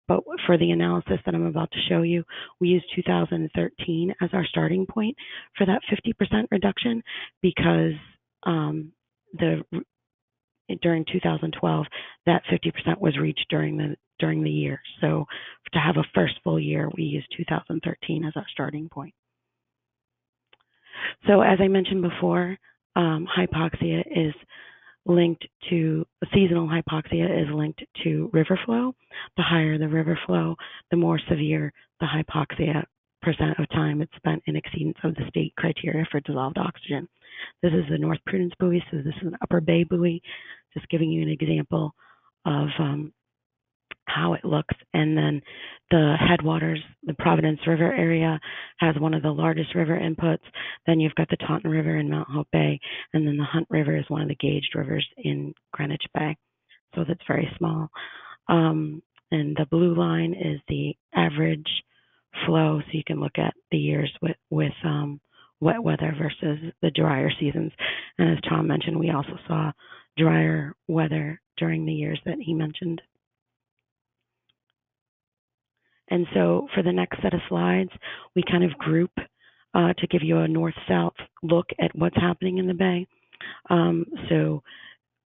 But for the analysis that I'm about to show you, we used 2013 as our starting point for that 50% reduction, because during 2012, that 50% was reached during the year. So to have a first full year, we used 2013 as our starting point. So as I mentioned before, hypoxia is linked to seasonal hypoxia is linked to river flow. The higher the river flow, the more severe the hypoxia percent of time it's spent in exceedance of the state criteria for dissolved oxygen. This is the North Prudence buoy, so this is an upper bay buoy, just giving you an example of how it looks. And then the headwaters, the Providence River area has one of the largest river inputs. Then you've got the Taunton River in Mount Hope Bay, and then the Hunt River is one of the gauged rivers in Greenwich Bay. So that's very small. And the blue line is the average flow, so you can look at the years with wet weather versus the drier seasons. And as Tom mentioned, we also saw drier weather during the years that he mentioned. And so for the next set of slides, we kind of group to give you a north-south look at what's happening in the bay. So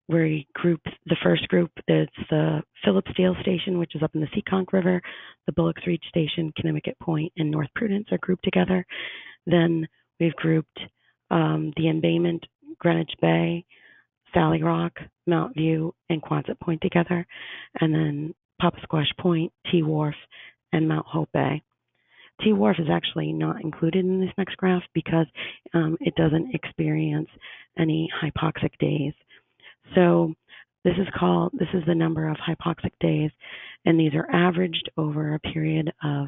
we group the first group, it's the Phillipsdale Station, which is up in the Seekonk River. The Bullock's Reach Station, Connecticut Point, and North Prudence are grouped together. Then we've grouped the embayment, Greenwich Bay, Sally Rock, Mount View, and Quonset Point together. And then Papasquash Point, T Wharf, and Mount Hope Bay. T Wharf is actually not included in this next graph because it doesn't experience any hypoxic days. So this is the number of hypoxic days, and these are averaged over a period of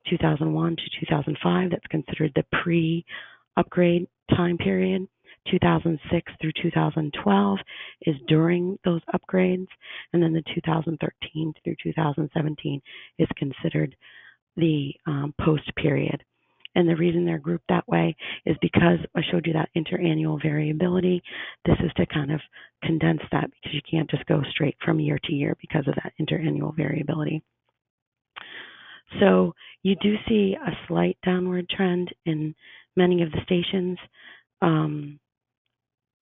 2001 to 2005. That's considered the pre-upgrade time period. 2006 through 2012 is during those upgrades, and then the 2013 through 2017 is considered the post period. And the reason they're grouped that way is because I showed you that interannual variability. This is to kind of condense that, because you can't just go straight from year to year because of that interannual variability. So you do see a slight downward trend in many of the stations.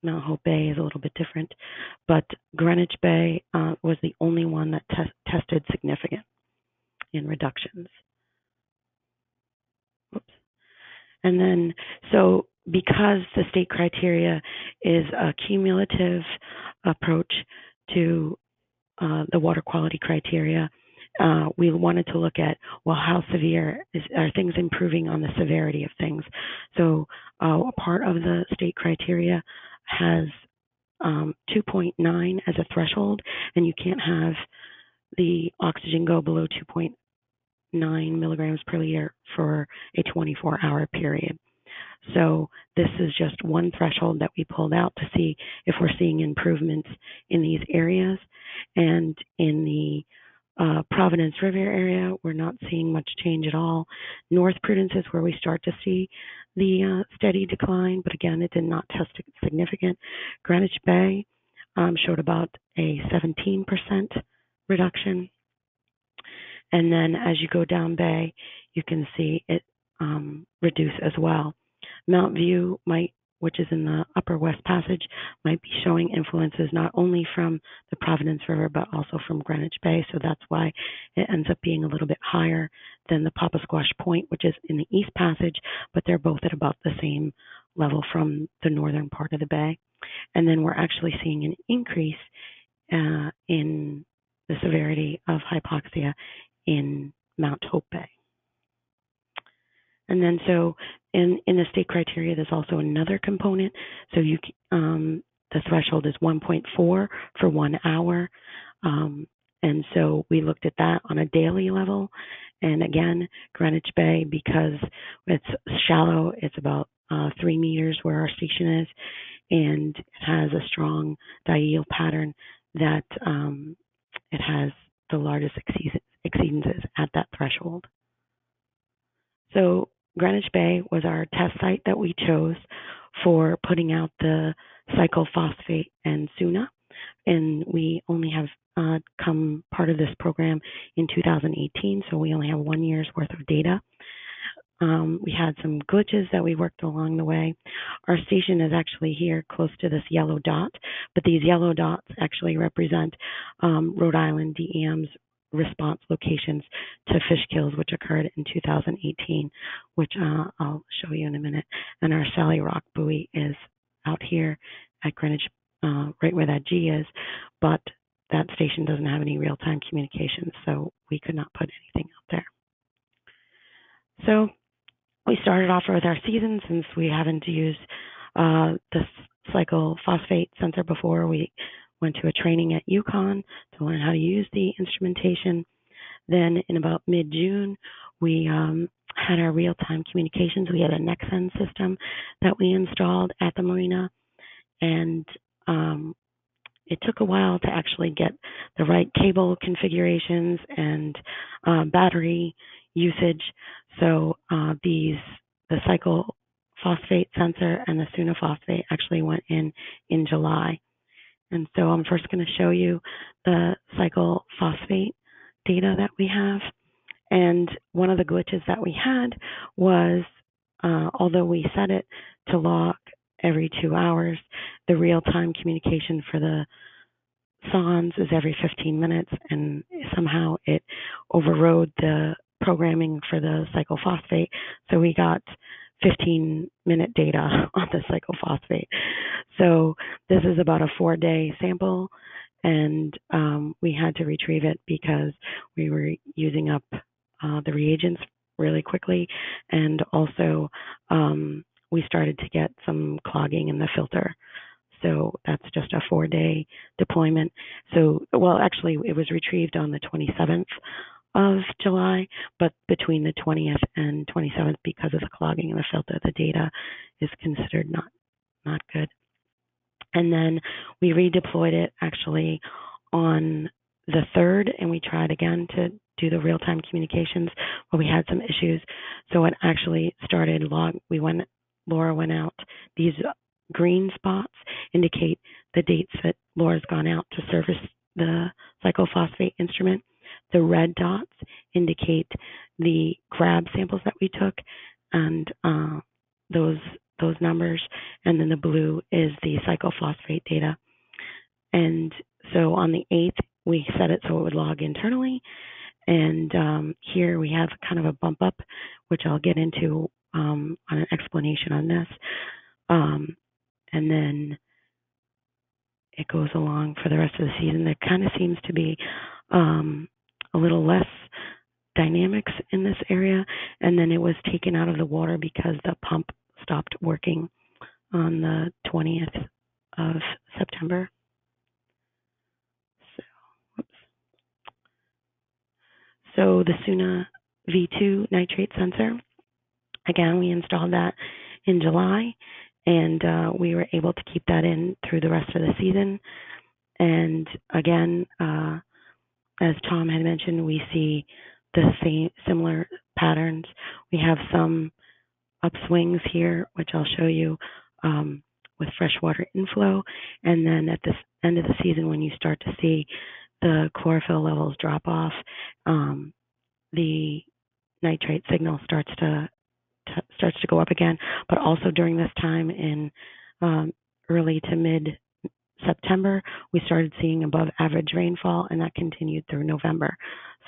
Mount Hope Bay is a little bit different, but Greenwich Bay was the only one that tested significant in reductions. Whoops. And then, so because the state criteria is a cumulative approach to the water quality criteria, we wanted to look at, well, how severe are things improving on the severity of things. So a part of the state criteria has 2.9 as a threshold, and you can't have the oxygen go below 2.9 milligrams per liter for a 24-hour period. So this is just one threshold that we pulled out to see if we're seeing improvements in these areas. And in the Providence River area, we're not seeing much change at all. North Prudence is where we start to see the steady decline, but again, it did not test significant. Greenwich Bay showed about a 17% reduction. And then as you go down Bay, you can see it reduce as well. Mount View which is in the Upper West Passage, might be showing influences not only from the Providence River, but also from Greenwich Bay. So that's why it ends up being a little bit higher than the Papasquash Point, which is in the East Passage, but they're both at about the same level from the northern part of the bay. And then we're actually seeing an increase in the severity of hypoxia in Mount Hope Bay. And then so in the state criteria, there's also another component. So the threshold is 1.4 for 1 hour. And so we looked at that on a daily level. And again, Greenwich Bay, because it's shallow, it's about 3 meters where our station is, and it has a strong diel pattern that it has the largest exceedances at that threshold. So Greenwich Bay was our test site that we chose for putting out the cyclophosphate and SUNA, and we only have come part of this program in 2018, so we only have 1 year's worth of data. We had some glitches that we worked along the way. Our station is actually here close to this yellow dot, but these yellow dots actually represent Rhode Island DEM's response locations to fish kills, which occurred in 2018, which I'll show you in a minute. And our Sally Rock buoy is out here at Greenwich, right where that G is, but that station doesn't have any real-time communications, so we could not put anything out there. So we started off with our season. Since we haven't used the cyclophosphate sensor before, we went to a training at UConn to learn how to use the instrumentation. Then in about mid-June, we had our real-time communications. We had a Nexen system that we installed at the marina, and it took a while to actually get the right cable configurations and battery usage. So the cyclophosphate sensor and the SUNA phosphate actually went in July. And so I'm first going to show you the cyclophosphate data that we have. And one of the glitches that we had was, although we set it to log every 2 hours, the real-time communication for the SONS is every 15 minutes, and somehow it overrode the programming for the cyclophosphate. So we got 15-minute data on the cyclophosphate. So this is about a 4-day sample, and we had to retrieve it because we were using up the reagents really quickly, and also we started to get some clogging in the filter. So that's just a 4-day deployment. So, well, actually, it was retrieved on the 27th of July, but between the 20th and 27th, because of the clogging in the filter, the data is considered not good. And then we redeployed it actually on the 3rd, and we tried again to do the real-time communications, but we had some issues. So it actually started Laura went out. These green spots indicate the dates that Laura's gone out to service the cyclophosphate instrument. The red dots indicate the grab samples that we took, and those numbers, and then the blue is the cyclophosphate data. And so on the 8th, we set it so it would log internally, And here we have kind of a bump up, which I'll get into on an explanation on this. And then it goes along for the rest of the season. There kind of seems to be a little less dynamics in this area, and then it was taken out of the water because the pump stopped working on the 20th of September. So the Suna V2 nitrate sensor, again, we installed that in July, and we were able to keep that in through the rest of the season. And again, as Tom had mentioned, we see the same similar patterns. We have some upswings here, which I'll show you with freshwater inflow, and then at the end of the season, when you start to see the chlorophyll levels drop off, the nitrate signal starts to go up again. But also during this time in early to mid September, we started seeing above average rainfall, and that continued through November.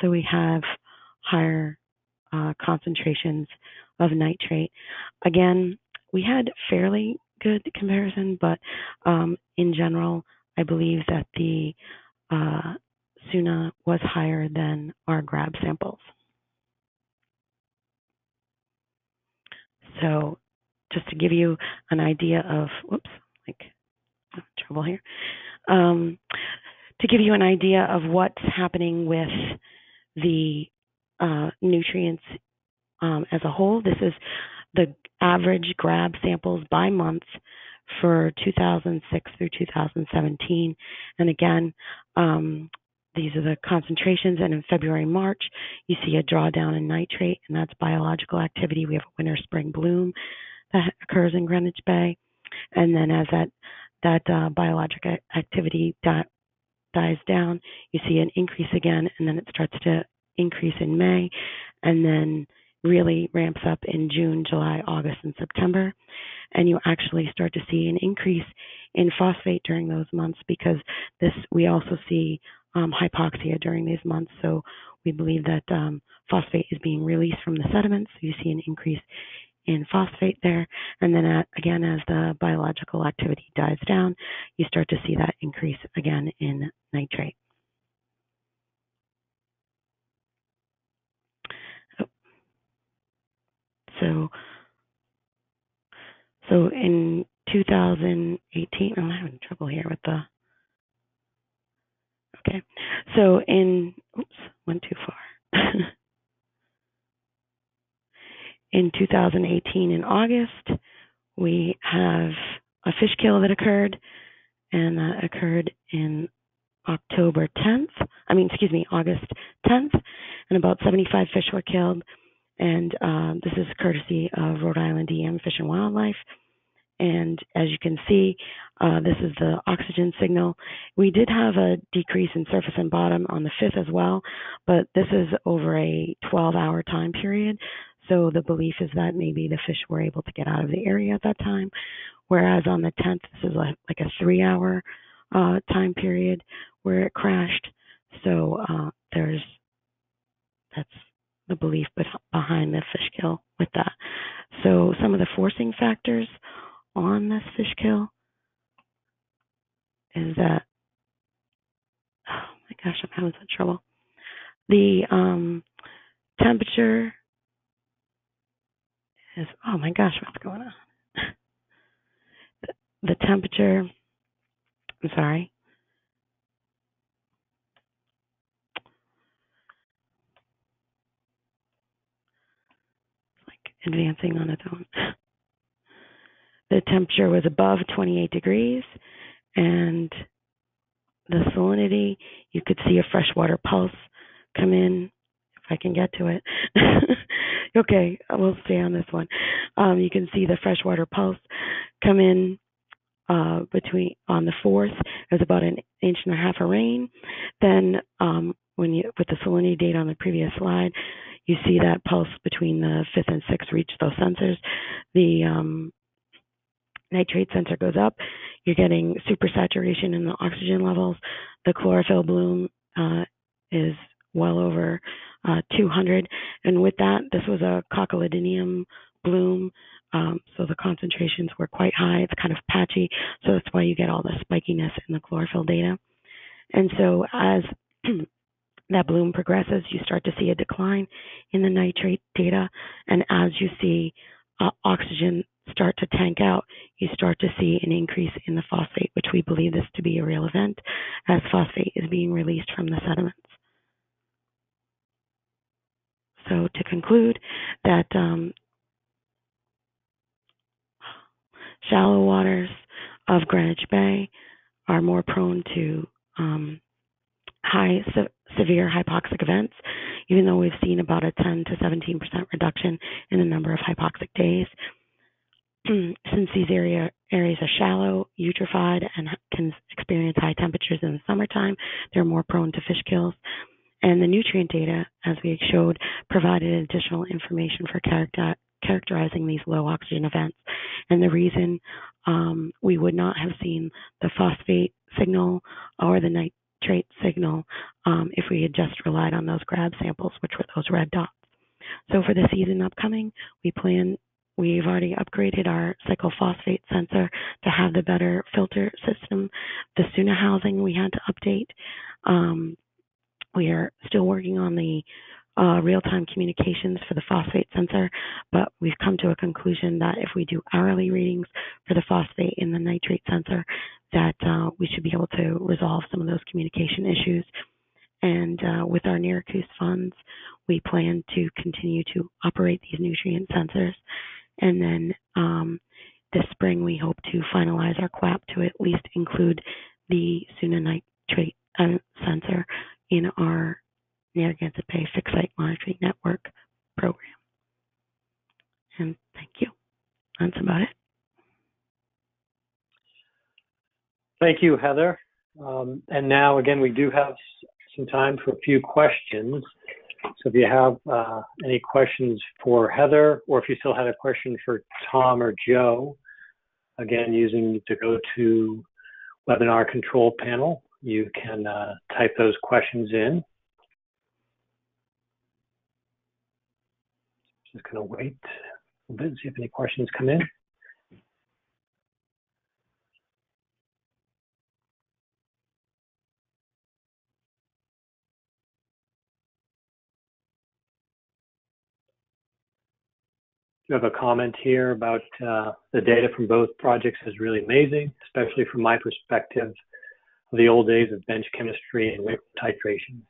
So we have higher concentrations of nitrate. Again, we had fairly good comparison, but in general, I believe that the Suna was higher than our grab samples. So just to give you an idea of, trouble here. To give you an idea of what's happening with the nutrients as a whole, this is the average grab samples by month for 2006 through 2017. And again, these are the concentrations, and in February, March, you see a drawdown in nitrate, and that's biological activity. We have a winter-spring bloom that occurs in Greenwich Bay. And then as that biologic activity dies down, you see an increase again, and then it starts to increase in May, and then really ramps up in June, July, August, and September. And you actually start to see an increase in phosphate during those months, because we also see hypoxia during these months. So we believe that phosphate is being released from the sediments. So you see an increase in phosphate there. And then again, as the biological activity dies down, you start to see that increase again in nitrate. So in 2018, I'm having trouble here with the, okay. So went too far. In 2018, in August, we have a fish kill that occurred, and that occurred in August 10th, and about 75 fish were killed. And this is courtesy of Rhode Island EM Fish and Wildlife. And as you can see, this is the oxygen signal. We did have a decrease in surface and bottom on the 5th as well, but this is over a 12-hour time period. So the belief is that maybe the fish were able to get out of the area at that time. Whereas on the 10th, this is like a 3-hour time period where it crashed. So that's the belief behind the fish kill with that. So some of the forcing factors on this fish kill is that, oh my gosh, I'm having some trouble. The temperature is, oh my gosh, what's going on? The temperature, I'm sorry. It's like advancing on its own. The temperature was above 28 degrees, and the salinity, you could see a freshwater pulse come in, if I can get to it. Okay, we'll stay on this one. You can see the freshwater pulse come in on the 4th. It was about 1.5 inches of rain. Then with the salinity data on the previous slide, you see that pulse between the 5th and 6th reach those sensors. The nitrate sensor goes up. You're getting supersaturation in the oxygen levels. The chlorophyll bloom is well over 200. And with that, this was a cotyledonium bloom, so the concentrations were quite high. It's kind of patchy, so that's why you get all the spikiness in the chlorophyll data. And so as that bloom progresses, you start to see a decline in the nitrate data, and as you see oxygen start to tank out, you start to see an increase in the phosphate, which we believe this to be a real event, as phosphate is being released from the sediments. So to conclude, that shallow waters of Greenwich Bay are more prone to severe hypoxic events, even though we've seen about a 10 to 17% reduction in the number of hypoxic days. Since these areas are shallow, eutrophied, and can experience high temperatures in the summertime, they're more prone to fish kills. And the nutrient data, as we showed, provided additional information for characterizing these low oxygen events. And the reason we would not have seen the phosphate signal or the nitrate signal if we had just relied on those grab samples, which were those red dots. So for the season upcoming, we've already upgraded our cyclophosphate sensor to have the better filter system. The SUNA housing we had to update. We are still working on the real-time communications for the phosphate sensor, but we've come to a conclusion that if we do hourly readings for the phosphate in the nitrate sensor, that we should be able to resolve some of those communication issues. And with our NERACOOS funds, we plan to continue to operate these nutrient sensors. And then this spring, we hope to finalize our QAP to at least include the SUNA nitrate sensor in our Narragansett Bay Fixed Site Monitoring Network program. And thank you. That's about it. Thank you, Heather. And now, again, we do have some time for a few questions. So if you have any questions for Heather, or if you still had a question for Tom or Joe, again, using the GoTo webinar control panel, you can type those questions in. Just going to wait a bit and see if any questions come in. You have a comment here about the data from both projects is really amazing, especially from my perspective of the old days of bench chemistry and weight titration.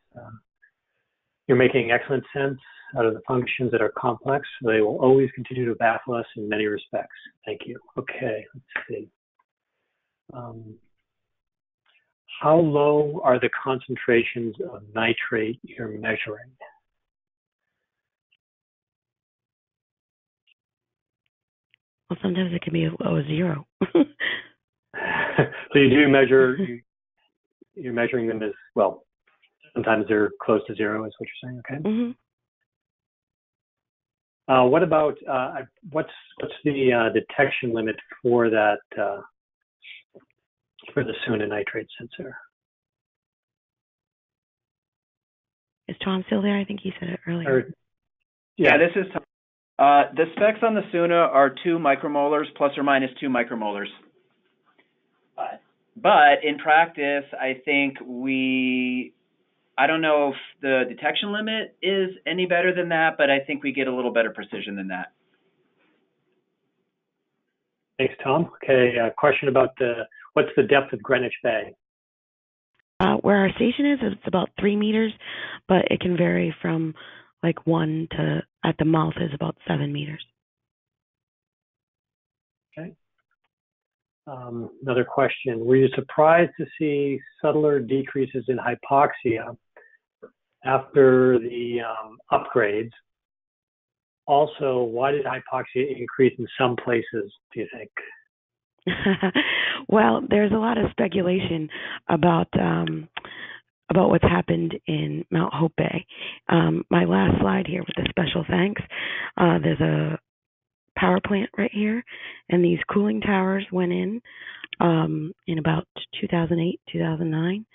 You're making excellent sense out of the functions that are complex. So they will always continue to baffle us in many respects. Thank you. Okay, let's see. How low are the concentrations of nitrate you're measuring? Well, sometimes it can be as low as 0. So you do measure, you're measuring them as, well, sometimes they're close to 0 is what you're saying, okay? Mm-hmm. What about, what's the detection limit for that, for the SUNA nitrate sensor? Is Tom still there? I think he said it earlier. Yeah, this is Tom. The specs on the SUNA are 2 micromolars, plus or minus 2 micromolars. But in practice, I think I don't know if the detection limit is any better than that, but I think we get a little better precision than that. Thanks, Tom. Okay, question about what's the depth of Greenwich Bay? Where our station is, it's about 3 meters, but it can vary from like 1 to, at the mouth is about 7 meters. Okay. Another question. Were you surprised to see subtler decreases in hypoxia after the upgrades? Also, why did hypoxia increase in some places, do you think? Well, there's a lot of speculation about what's happened in Mount Hope Bay. My last slide here with the special thanks. There's a power plant right here, and these cooling towers went in about 2008, 2009.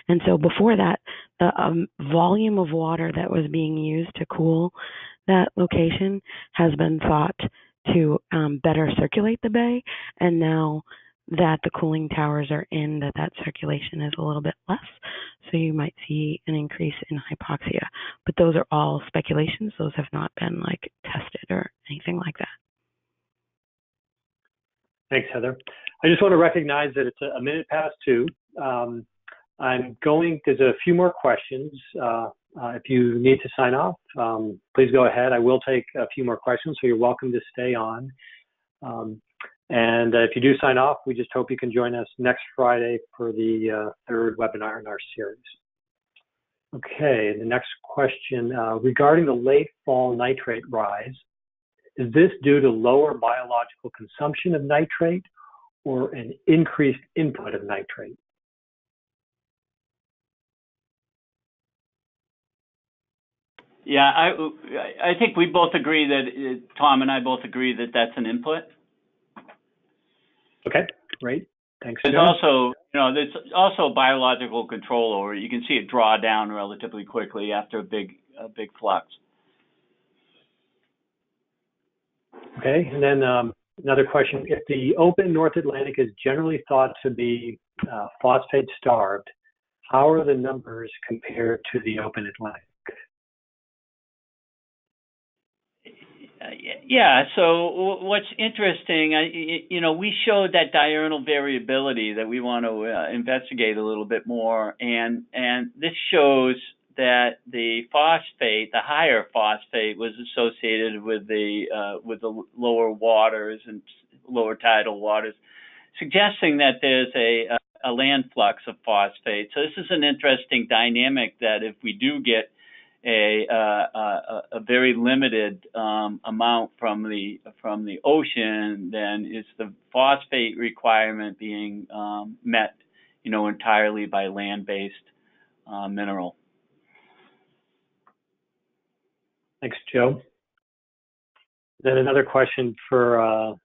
And so before that, the volume of water that was being used to cool that location has been thought to better circulate the bay, and now that the cooling towers are in, that circulation is a little bit less, so you might see an increase in hypoxia. But those are all speculations. Those have not been like tested or anything like that. Thanks, Heather. I just want to recognize that it's a minute past 2. There's a few more questions. If you need to sign off, please go ahead. I will take a few more questions, so you're welcome to stay on. And if you do sign off, we just hope you can join us next Friday for the 3rd webinar in our series. Okay, the next question, regarding the late fall nitrate rise, is this due to lower biological consumption of nitrate or an increased input of nitrate? Yeah, I think we both agree that, Tom and I both agree that that's an input. Okay, great. Thanks. There's also, there's also biological control over it. You can see it draw down relatively quickly after a big flux. Okay, and then another question. If the open North Atlantic is generally thought to be phosphate starved, how are the numbers compared to the open Atlantic? Yeah, so what's interesting, we showed that diurnal variability that we want to investigate a little bit more, and this shows that the phosphate, the higher phosphate, was associated with the lower waters and lower tidal waters, suggesting that there's a land flux of phosphate. So this is an interesting dynamic that if we do get a very limited amount from the ocean, then is the phosphate requirement being met, entirely by land-based mineral. Thanks, Joe. Then another question for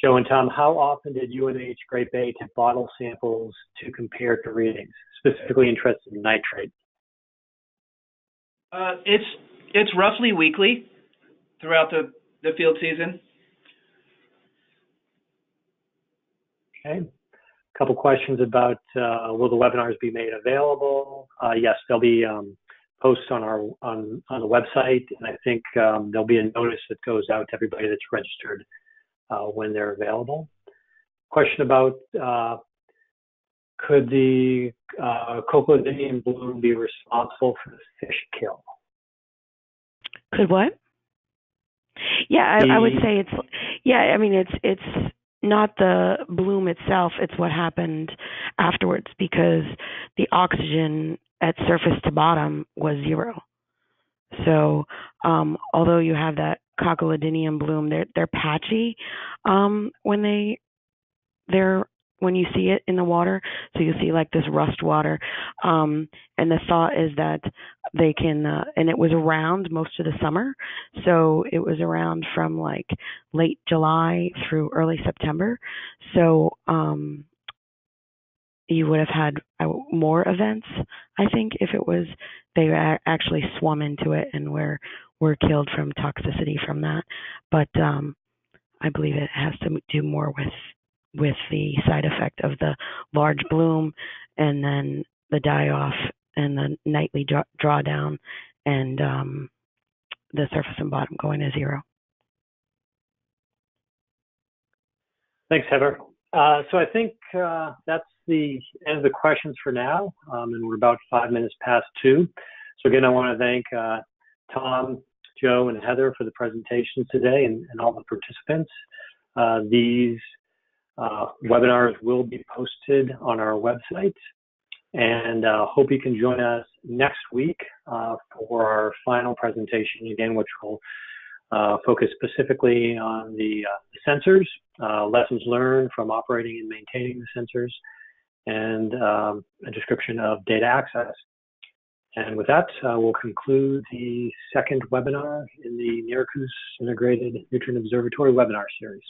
Joe and Tom. How often did UNH Great Bay take bottle samples to compare to readings? Specifically interested in nitrate. It's roughly weekly throughout the field season. Okay. A couple questions about will the webinars be made available? Yes, they'll be posted on the website, and I think there'll be a notice that goes out to everybody that's registered when they're available. Question about could the Cochleodinium bloom be responsible for the fish kill? Could what? Yeah, I would say it's not the bloom itself, it's what happened afterwards, because the oxygen at surface to bottom was 0. So although you have that Cochleodinium bloom, they're patchy when you see it in the water. So you see like this rust water. And the thought is that they can, and it was around most of the summer. So it was around from like late July through early September. So you would have had more events, I think, if it was, they actually swum into it and were killed from toxicity from that. But I believe it has to do more with the side effect of the large bloom and then the die-off and the nightly drawdown and the surface and bottom going to 0. Thanks, Heather. So I think that's the end of the questions for now, and we're about 5 minutes past 2. So again, I want to thank Tom, Joe, and Heather for the presentations today and all the participants. These webinars will be posted on our website, and hope you can join us next week for our final presentation, again, which will focus specifically on the sensors, lessons learned from operating and maintaining the sensors, and a description of data access. And with that, we'll conclude the second webinar in the NERACOOS Integrated Nutrient Observatory webinar series.